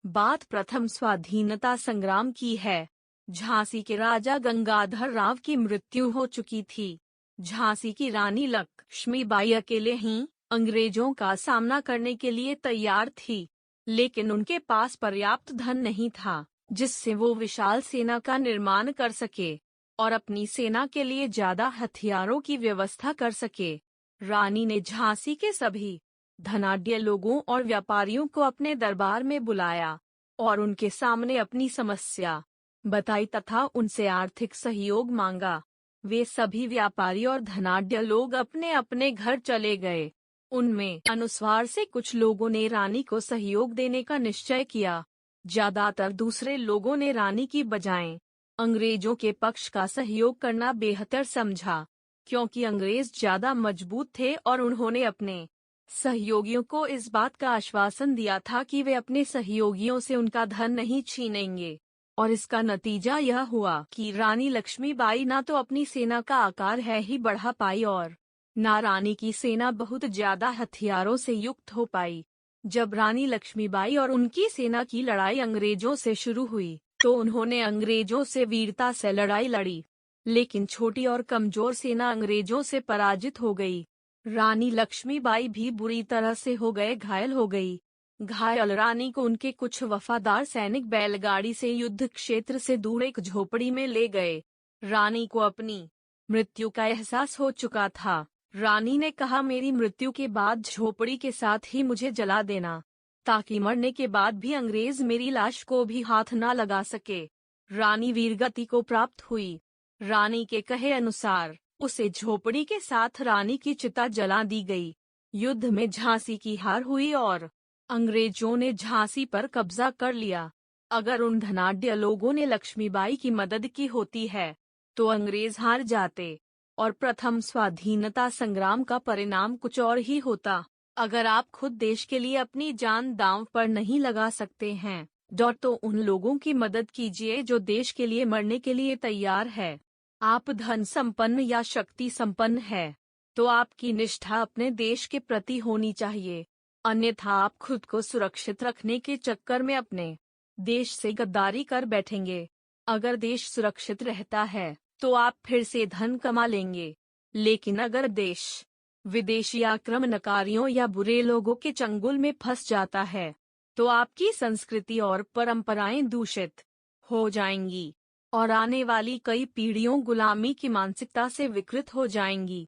बात प्रथम स्वाधीनता संग्राम की है। झांसी के राजा गंगाधर राव की मृत्यु हो चुकी थी। झांसी की रानी लक्ष्मीबाई अकेले ही अंग्रेजों का सामना करने के लिए तैयार थी, लेकिन उनके पास पर्याप्त धन नहीं था जिससे वो विशाल सेना का निर्माण कर सके और अपनी सेना के लिए ज्यादा हथियारों की व्यवस्था कर सके। रानी ने झांसी के सभी धनाढ्य लोगों और व्यापारियों को अपने दरबार में बुलाया और उनके सामने अपनी समस्या बताई तथा उनसे आर्थिक सहयोग मांगा। वे सभी व्यापारी और धनाढ्य लोग अपने अपने घर चले गए। उनमें अनुस्वार से कुछ लोगों ने रानी को सहयोग देने का निश्चय किया। ज्यादातर दूसरे लोगों ने रानी की बजाय अंग्रेजों के पक्ष का सहयोग करना बेहतर समझा, क्योंकि अंग्रेज ज्यादा मजबूत थे और उन्होंने अपने सहयोगियों को इस बात का आश्वासन दिया था कि वे अपने सहयोगियों से उनका धन नहीं छीनेंगे। और इसका नतीजा यह हुआ कि रानी लक्ष्मीबाई ना तो अपनी सेना का आकार है ही बढ़ा पाई और ना रानी की सेना बहुत ज्यादा हथियारों से युक्त हो पाई। जब रानी लक्ष्मीबाई और उनकी सेना की लड़ाई अंग्रेजों से शुरू हुई तो उन्होंने अंग्रेजों से वीरता से लड़ाई लड़ी, लेकिन छोटी और कमजोर सेना अंग्रेजों से पराजित हो गई। रानी लक्ष्मीबाई भी बुरी तरह से घायल हो गई। घायल रानी को उनके कुछ वफादार सैनिक बैलगाड़ी से युद्ध क्षेत्र से दूर एक झोपड़ी में ले गए। रानी को अपनी मृत्यु का एहसास हो चुका था। रानी ने कहा, मेरी मृत्यु के बाद झोपड़ी के साथ ही मुझे जला देना, ताकि मरने के बाद भी अंग्रेज मेरी लाश को भी हाथ ना लगा सके। रानी वीरगति को प्राप्त हुई। रानी के कहे अनुसार उसे झोपड़ी के साथ रानी की चिता जला दी गई। युद्ध में झांसी की हार हुई और अंग्रेजों ने झांसी पर कब्जा कर लिया। अगर उन धनाढ्य लोगों ने लक्ष्मीबाई की मदद की होती है तो अंग्रेज हार जाते और प्रथम स्वाधीनता संग्राम का परिणाम कुछ और ही होता। अगर आप खुद देश के लिए अपनी जान दांव पर नहीं लगा सकते हैं तो उन लोगों की मदद कीजिए जो देश के लिए मरने के लिए तैयार है। आप धन संपन्न या शक्ति संपन्न है तो आपकी निष्ठा अपने देश के प्रति होनी चाहिए, अन्यथा आप खुद को सुरक्षित रखने के चक्कर में अपने देश से गद्दारी कर बैठेंगे। अगर देश सुरक्षित रहता है तो आप फिर से धन कमा लेंगे, लेकिन अगर देश विदेशी आक्रमणकारियों या बुरे लोगों के चंगुल में फंस जाता है तो आपकी संस्कृति और परंपराएं दूषित हो जाएंगी और आने वाली कई पीढ़ियों गुलामी की मानसिकता से विकृत हो जाएंगी।